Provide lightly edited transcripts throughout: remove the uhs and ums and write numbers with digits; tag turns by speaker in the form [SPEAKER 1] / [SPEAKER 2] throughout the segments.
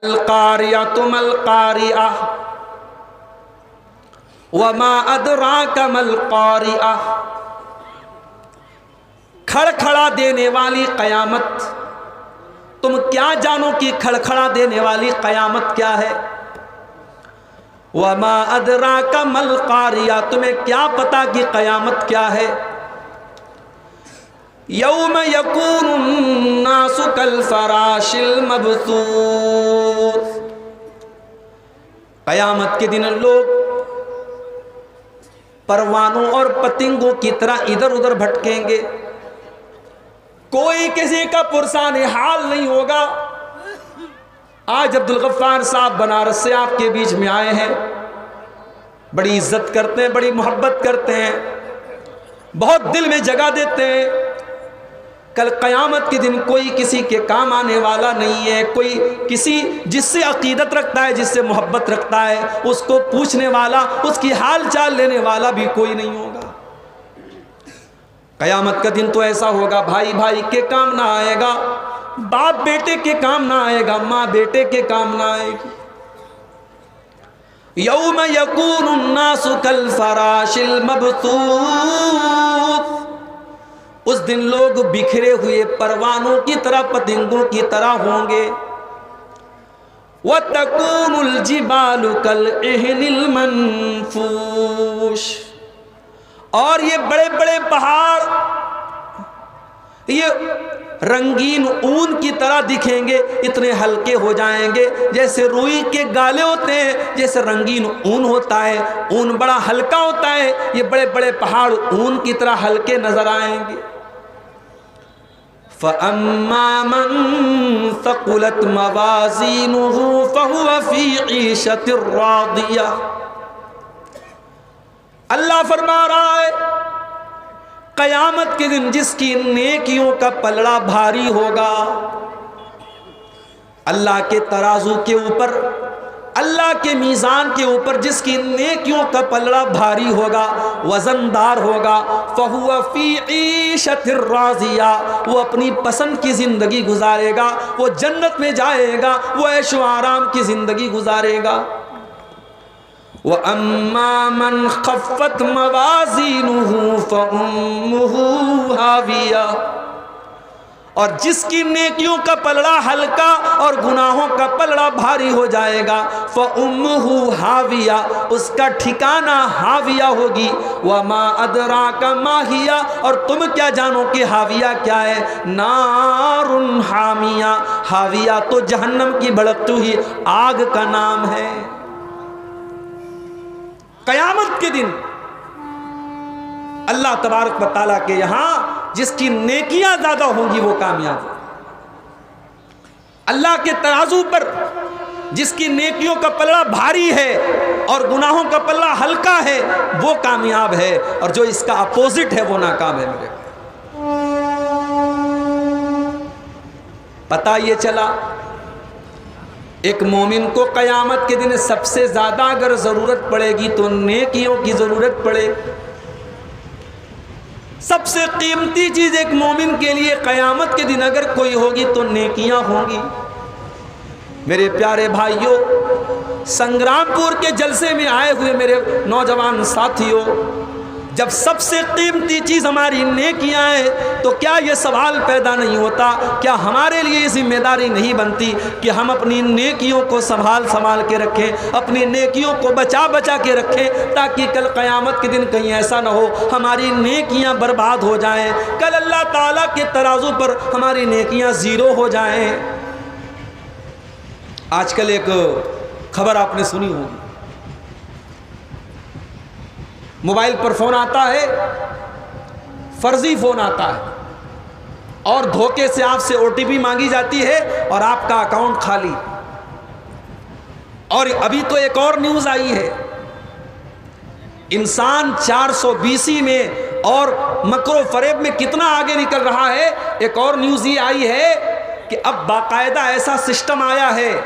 [SPEAKER 1] القاریۃ ما القاریہ وما ادراک ما القاریہ، کھڑکھڑا دینے والی قیامت، تم کیا جانو کہ کھڑکھڑا دینے والی قیامت کیا ہے؟ وما ادراک ما القاریہ، تمہیں کیا پتا کہ قیامت کیا ہے؟ یوم یکون الناس کالفراش المبثوث، قیامت کے دن لوگ پروانوں اور پتنگوں کی طرح ادھر ادھر بھٹکیں گے، کوئی کسی کا پرسان حال نہیں ہوگا۔ آج عبدالغفار صاحب بنارس سے آپ کے بیچ میں آئے ہیں، بڑی عزت کرتے ہیں، بڑی محبت کرتے ہیں، بہت دل میں جگہ دیتے ہیں۔ کل قیامت کے دن کوئی کسی کے کام آنے والا نہیں ہے، کوئی کسی جس سے عقیدت رکھتا ہے، جس سے محبت رکھتا ہے، اس کو پوچھنے والا، اس کی حال چال لینے والا بھی کوئی نہیں ہوگا۔ قیامت کا دن تو ایسا ہوگا، بھائی بھائی کے کام نہ آئے گا، باپ بیٹے کے کام نہ آئے گا، ماں بیٹے کے کام نہ آئے گی۔ یوم یکون الناس کالفراش المبثوث، اس دن لوگ بکھرے ہوئے پروانوں کی طرح، پتنگوں کی طرح ہوں گے۔ وَتَكُونُ الْجِبَالُ كَالْعِهْنِ الْمَنْفُوشِ، اور یہ بڑے بڑے پہاڑ یہ رنگین اون کی طرح دکھیں گے، اتنے ہلکے ہو جائیں گے جیسے روئی کے گالے ہوتے ہیں، جیسے رنگین اون ہوتا ہے، اون بڑا ہلکا ہوتا ہے، یہ بڑے بڑے پہاڑ اون کی طرح ہلکے نظر آئیں گے۔ فَأَمَّا مَن ثَقُلَتْ مَوَازِينُهُ فَهُوَ فِي عِيشَةٍ رَاضِيَةٍ، اللہ فرما رہا ہے قیامت کے دن جس کی نیکیوں کا پلڑا بھاری ہوگا، اللہ کے ترازو کے اوپر، اللہ کے میزان کے اوپر جس کی نیکیوں کا پلڑا بھاری ہوگا، وزندار ہوگا، فَهُوَ فِي عِيشَةٍ رَاضِيَةٍ، وہ اپنی پسند کی زندگی گزارے گا، وہ جنت میں جائے گا، وہ عیش و آرام کی زندگی گزارے گا۔ وَأَمَّا مَنْ خَفَّتْ مَوَازِينُهُ فَأُمُّهُ هَاوِيَةٌ، اور جس کی نیکیوں کا پلڑا ہلکا اور گناہوں کا پلڑا بھاری ہو جائے گا، فَأُمُّهُ هَاوِيَةٌ، اس کا ٹھکانہ ہاویہ ہوگی۔ وَمَا أَدْرَاكَ مَا هِيَ، اور تم کیا جانو کہ ہاویہ کیا ہے؟ نَارٌ حَامِيَةٌ، ہاویہ تو جہنم کی بھڑکتی ہوئی آگ کا نام ہے۔ قیامت کے دن اللہ تبارک و تعالیٰ کے یہاں جس کی نیکیاں زیادہ ہوں گی وہ کامیاب ہوگا، اللہ کے ترازو پر جس کی نیکیوں کا پلڑا بھاری ہے اور گناہوں کا پلڑا ہلکا ہے وہ کامیاب ہے، اور جو اس کا اپوزٹ ہے وہ ناکام ہے۔ میرے پتہ یہ چلا ایک مومن کو قیامت کے دن سب سے زیادہ اگر ضرورت پڑے گی تو نیکیوں کی ضرورت پڑے گی۔ سب سے قیمتی چیز ایک مومن کے لیے قیامت کے دن اگر کوئی ہوگی تو نیکیاں ہوں گی۔ میرے پیارے بھائیوں، سنگرام پور کے جلسے میں آئے ہوئے میرے نوجوان ساتھیوں، جب سب سے قیمتی چیز ہماری نیکیاں ہیں تو کیا یہ سوال پیدا نہیں ہوتا، کیا ہمارے لیے یہ ذمہ داری نہیں بنتی کہ ہم اپنی نیکیوں کو سنبھال کے رکھیں، اپنی نیکیوں کو بچا کے رکھیں، تاکہ کل قیامت کے دن کہیں ایسا نہ ہو ہماری نیکیاں برباد ہو جائیں، کل اللہ تعالیٰ کے ترازو پر ہماری نیکیاں زیرو ہو جائیں۔ آج کل ایک خبر آپ نے سنی ہوگی، موبائل پر فون آتا ہے، فرضی فون آتا ہے، اور دھوکے سے آپ سے OTP مانگی جاتی ہے اور آپ کا اکاؤنٹ خالی۔ اور ابھی تو ایک اور نیوز آئی ہے، انسان 420 میں اور مکر و فریب میں کتنا آگے نکل رہا ہے۔ ایک اور نیوز یہ آئی ہے کہ اب باقاعدہ ایسا سسٹم آیا ہے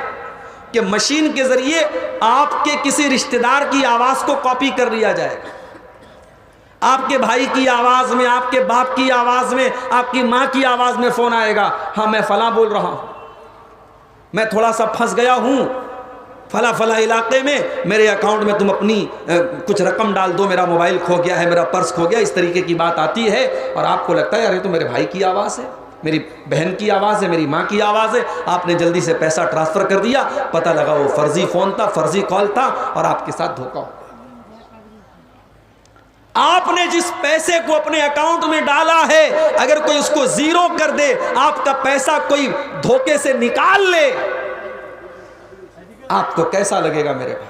[SPEAKER 1] کہ مشین کے ذریعے آپ کے کسی رشتہ دار کی آواز کو کاپی کر لیا جائے گا، آپ کے بھائی کی آواز میں، آپ کے باپ کی آواز میں، آپ کی ماں کی آواز میں فون آئے گا، ہاں میں فلاں بول رہا ہوں۔ میں تھوڑا سا پھنس گیا ہوں فلاں فلاں علاقے میں، میرے اکاؤنٹ میں تم اپنی کچھ رقم ڈال دو، میرا موبائل کھو گیا ہے، میرا پرس کھو گیا، اس طریقے کی بات آتی ہے اور آپ کو لگتا ہے یار یہ تو میرے بھائی کی آواز ہے، میری بہن کی آواز ہے، میری ماں کی آواز ہے، آپ نے جلدی سے پیسہ ٹرانسفر کر دیا، پتہ لگا وہ فرضی فون تھا، فرضی کال تھا اور آپ کے ساتھ دھوکہ ہو گیا۔ آپ نے جس پیسے کو اپنے اکاؤنٹ میں ڈالا ہے اگر کوئی اس کو زیرو کر دے، آپ کا پیسہ کوئی دھوکے سے نکال لے، آپ کو کیسا لگے گا میرے بھائی؟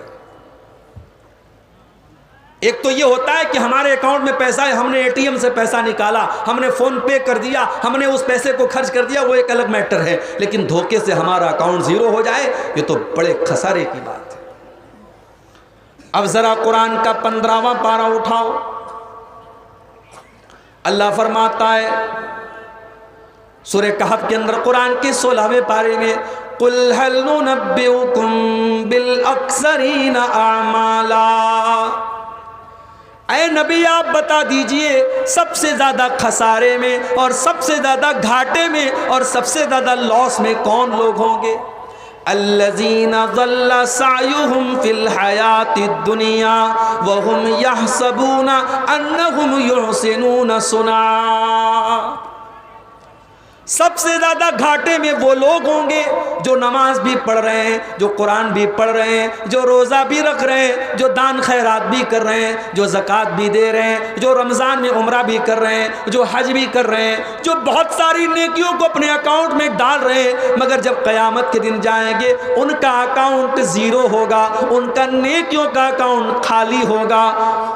[SPEAKER 1] ایک تو یہ ہوتا ہے کہ ہمارے اکاؤنٹ میں پیسہ ہے، ہم نے اے ٹی ایم سے پیسہ نکالا، ہم نے فون پے کر دیا، ہم نے اس پیسے کو خرچ کر دیا، وہ ایک الگ میٹر ہے، لیکن دھوکے سے ہمارا اکاؤنٹ زیرو ہو جائے یہ تو بڑے خسارے کی بات ہے۔ اب ذرا قرآن کا 15واں پارہ اٹھاؤ، اللہ فرماتا ہے سورہ کہف کے اندر قرآن کے 16ویں پارے میں، قُلْ هَلْ نُنَبِّئُكُمْ بِالْأَخْسَرِينَ أَعْمَالًا، اے نبی آپ بتا دیجئے سب سے زیادہ خسارے میں اور سب سے زیادہ گھاٹے میں اور سب سے زیادہ لاس میں کون لوگ ہوں گے؟ الذین ضل سعیہم فی الحیات الدنیا وہم یحسبون انہم یحسنون صنعا، سب سے زیادہ گھاٹے میں وہ لوگ ہوں گے جو نماز بھی پڑھ رہے ہیں، جو قرآن بھی پڑھ رہے ہیں، جو روزہ بھی رکھ رہے ہیں، جو دان خیرات بھی کر رہے ہیں، جو زکوٰۃ بھی دے رہے ہیں، جو رمضان میں عمرہ بھی کر رہے ہیں، جو حج بھی کر رہے ہیں، جو بہت ساری نیکیوں کو اپنے اکاؤنٹ میں ڈال رہے ہیں، مگر جب قیامت کے دن جائیں گے ان کا اکاؤنٹ زیرو ہوگا، ان کا نیکیوں کا اکاؤنٹ خالی ہوگا۔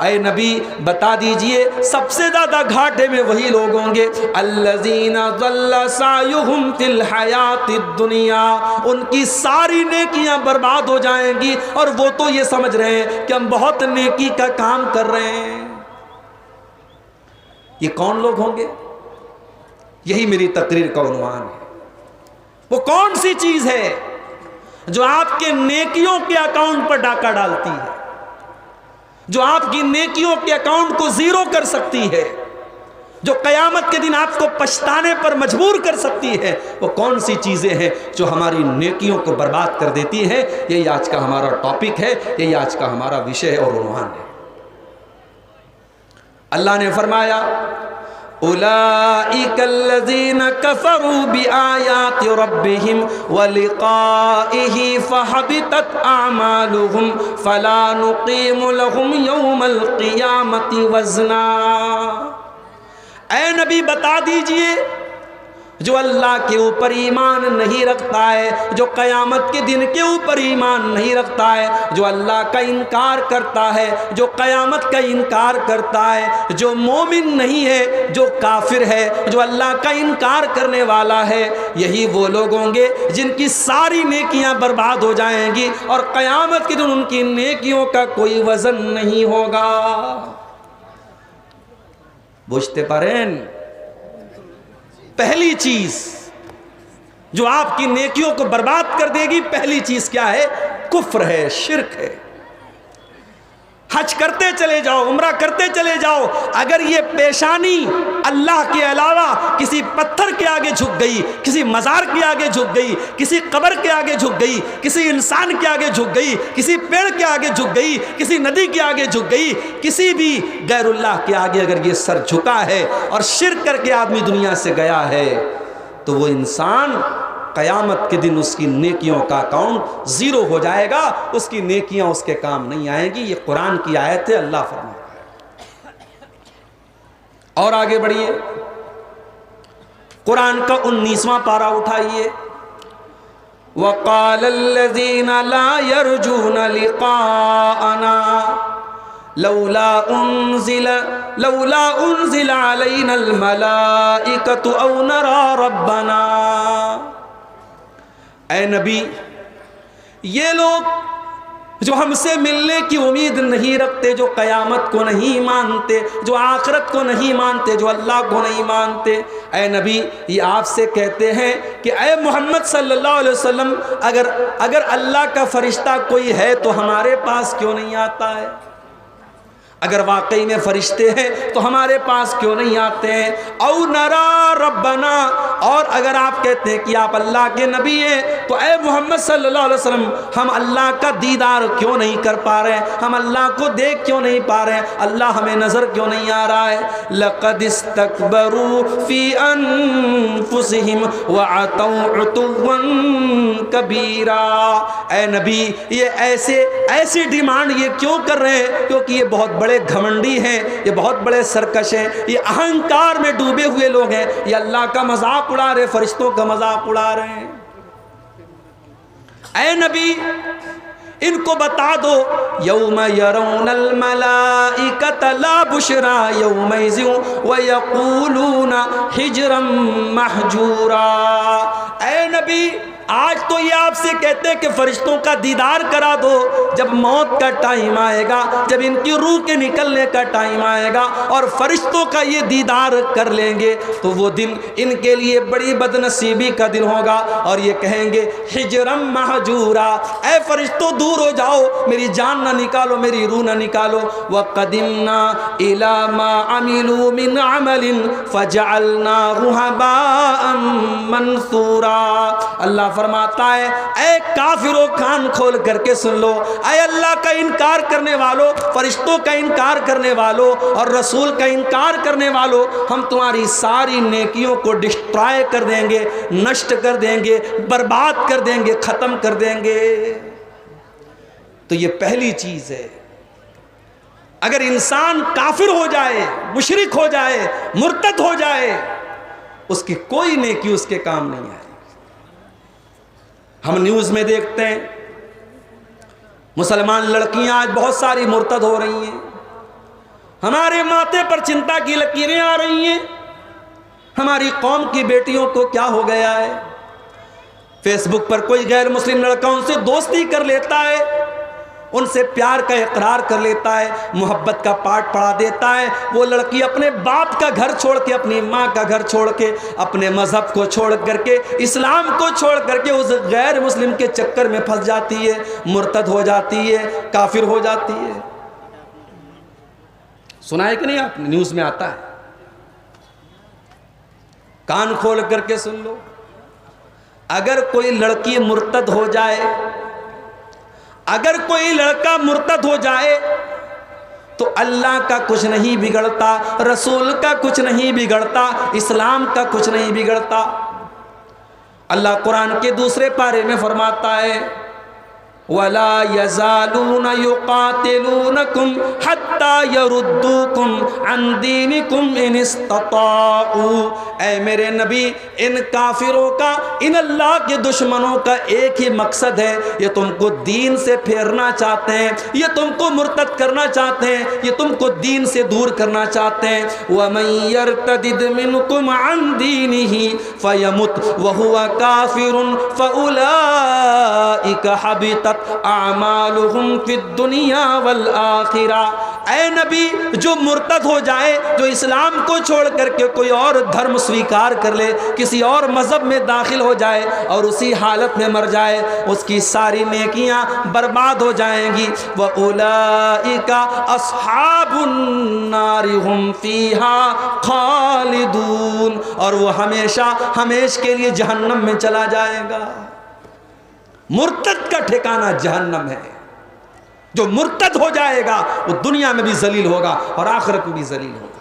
[SPEAKER 1] اے نبی بتا دیجئے سب سے زیادہ گھاٹے میں وہی لوگ ہوں گے الذین ضل سعیہم فی الحیات الدنیا، ان کی ساری نیکیاں برباد ہو جائیں گی اور وہ تو یہ سمجھ رہے ہیں کہ ہم بہت نیکی کا کام کر رہے ہیں۔ یہ کون لوگ ہوں گے؟ یہی میری تقریر کا عنوان ہے۔ وہ کون سی چیز ہے جو آپ کے نیکیوں کے اکاؤنٹ پر ڈاکہ ڈالتی ہے، جو آپ کی نیکیوں کے اکاؤنٹ کو زیرو کر سکتی ہے، جو قیامت کے دن آپ کو پچھتانے پر مجبور کر سکتی ہے؟ وہ کون سی چیزیں ہیں جو ہماری نیکیوں کو برباد کر دیتی ہیں؟ یہی آج کا ہمارا ٹاپک ہے، یہی آج کا ہمارا وشے اور عنوان ہے۔ اللہ نے فرمایا اولئک الذین کفروا بآیات ربہم ولقائہ فحبطت اعمالہم فلا نقیم لہم یوم القیامۃ وزنا، اے نبی بتا دیجئے جو اللہ کے اوپر ایمان نہیں رکھتا ہے، جو قیامت کے دن کے اوپر ایمان نہیں رکھتا ہے، جو اللہ کا انکار کرتا ہے، جو قیامت کا انکار کرتا ہے، جو مومن نہیں ہے، جو کافر ہے، جو اللہ کا انکار کرنے والا ہے، یہی وہ لوگ ہوں گے جن کی ساری نیکیاں برباد ہو جائیں گی اور قیامت کے دن ان کی نیکیوں کا کوئی وزن نہیں ہوگا۔ بوجھتے پارین، پہلی چیز جو آپ کی نیکیوں کو برباد کر دے گی، پہلی چیز کیا ہے؟ کفر ہے، شرک ہے۔ حج کرتے چلے جاؤ، عمرہ کرتے چلے جاؤ، اگر یہ پیشانی اللہ کے علاوہ کسی پتھر کے آگے جھک گئی، کسی مزار کے آگے جھک گئی، کسی قبر کے آگے جھک گئی، کسی انسان کے آگے جھک گئی، کسی پیڑ کے آگے جھک گئی، کسی ندی کے آگے جھک گئی، کسی بھی غیر اللہ کے آگے اگر یہ سر جھکا ہے اور شرک کر کے آدمی دنیا سے گیا ہے تو وہ انسان قیامت کے دن اس کی نیکیوں کا اکاؤنٹ زیرو ہو جائے گا، اس کی نیکیاں اس کے کام نہیں آئیں گی۔ یہ قرآن کی آیت ہے، اللہ فرماتا ہے۔ اور آگے بڑھیے، قرآن کا 19واں پارہ اٹھائیے، وَقَالَ الَّذِينَ لَا يَرْجُونَ لِقَاءَنَا لولا انزل علینا الملائکۃ او نری ربنا، اے نبی یہ لوگ جو ہم سے ملنے کی امید نہیں رکھتے، جو قیامت کو نہیں مانتے، جو آخرت کو نہیں مانتے، جو اللہ کو نہیں مانتے، اے نبی یہ آپ سے کہتے ہیں کہ اے محمد صلی اللہ علیہ وسلم اگر اللہ کا فرشتہ کوئی ہے تو ہمارے پاس کیوں نہیں آتا ہے؟ اگر واقعی میں فرشتے ہیں تو ہمارے پاس کیوں نہیں آتے ہیں؟ او نرا ربنا، اور اگر آپ کہتے ہیں کہ آپ اللہ کے نبی ہیں تو اے محمد صلی اللہ علیہ وسلم ہم اللہ کا دیدار کیوں نہیں کر پا رہے ہیں؟ ہم اللہ کو دیکھ کیوں نہیں پا رہے ہیں؟ اللہ ہمیں نظر کیوں نہیں آ رہا ہے؟ لقد استکبروا فی انفسہم وعتوا عتوا کبیرا، اے نبی یہ ایسی ڈیمانڈ یہ کیوں کر رہے ہیں؟ کیونکہ یہ بہت بڑے گھمنڈی ہیں، یہ بہت بڑے سرکش ہیں، یہ اہنکار میں ڈوبے ہوئے لوگ ہیں، یہ اللہ کا مذاق اڑا رہے، فرشتوں کا مذاق اڑا رہے ہیں۔ اے نبی ان کو بتا دو یوم یرون الملائکۃ لا بشری یومئذ ویقولون حجرا محجورا، اے نبی آج تو یہ آپ سے کہتے ہیں کہ فرشتوں کا دیدار کرا دو، جب موت کا ٹائم آئے گا، جب ان کی روح کے نکلنے کا ٹائم آئے گا اور فرشتوں کا یہ دیدار کر لیں گے تو وہ دن ان کے لیے بڑی بدنصیبی کا دن ہوگا، اور یہ کہیں گے حجرا محجورا، اے فرشتوں دور ہو جاؤ، میری جان نہ نکالو، میری روح نہ نکالو۔ وقدمنا الی ما عملوا من عمل فجعلناہ ہباء منثورا، اللہ فرماتا ہے اے کافروں کان کھول کر کے سن لو، اے اللہ کا انکار کرنے والو، فرشتوں کا انکار کرنے والو اور رسول کا انکار کرنے والو، ہم تمہاری ساری نیکیوں کو ڈسٹرائے کر دیں گے، نشٹ کر دیں گے، برباد کر دیں گے، ختم کر دیں گے۔ تو یہ پہلی چیز ہے، اگر انسان کافر ہو جائے، مشرک ہو جائے، مرتد ہو جائے، اس کی کوئی نیکی اس کے کام نہیں آئے۔ ہم نیوز میں دیکھتے ہیں مسلمان لڑکیاں آج بہت ساری مرتد ہو رہی ہیں، ہمارے ماتھے پر چنتا کی لکیریں آ رہی ہیں، ہماری قوم کی بیٹیوں کو کیا ہو گیا ہے؟ فیس بک پر کوئی غیر مسلم لڑکا ان سے دوستی کر لیتا ہے، ان سے پیار کا اقرار کر لیتا ہے، محبت کا پاٹ پڑھا دیتا ہے، وہ لڑکی اپنے باپ کا گھر چھوڑ کے، اپنی ماں کا گھر چھوڑ کے، اپنے مذہب کو چھوڑ کر کے، اسلام کو چھوڑ کر کے اس غیر مسلم کے چکر میں پھنس جاتی ہے، مرتد ہو جاتی ہے، کافر ہو جاتی ہے۔ سنا ہے کہ نہیں آپ نے؟ نیوز میں آتا ہے، کان کھول کر کے سن لو، اگر کوئی لڑکی مرتد ہو جائے، اگر کوئی لڑکا مرتد ہو جائے تو اللہ کا کچھ نہیں بگڑتا، رسول کا کچھ نہیں بگڑتا، اسلام کا کچھ نہیں بگڑتا۔ اللہ قرآن کے دوسرے پارے میں فرماتا ہے وَلَا يَزَالُونَ يُقَاتِلُونَكُمْ حَتَّى يَرُدُّوكُمْ عَنْ دِينِكُمْ إِنِ اسْتَطَاعُوا، اے میرے نبی ان کافروں کا، ان اللہ کے دشمنوں کا ایک ہی مقصد ہے، یہ تم کو دین سے پھیرنا چاہتے ہیں، یہ تم کو مرتد کرنا چاہتے ہیں، یہ تم کو دین سے دور کرنا چاہتے ہیں۔ وَمَنْ يَرْتَدِدْ مِنْكُمْ عَنْ دِينِهِ فَيَمُتْ وَهُوَ كَافِرٌ فَأُولَئِكَ حَبِطَتْ اعمالہم فی الدنیا والآخرہ، اے نبی جو مرتد ہو جائے، جو اسلام کو چھوڑ کر کے کوئی اور دھرم سویکار کر لے، کسی اور مذہب میں داخل ہو جائے اور اسی حالت میں مر جائے، اس کی ساری نیکیاں برباد ہو جائیں گی۔ وَأُولَئِكَ أَصْحَابُ النَّارِ هُمْ فِيهَا خَالِدُونَ، اور وہ ہمیشہ ہمیش کے لیے جہنم میں چلا جائے گا۔ مرتد کا ٹھکانہ جہنم ہے، جو مرتد ہو جائے گا وہ دنیا میں بھی ذلیل ہوگا اور آخرت میں بھی ذلیل ہوگا۔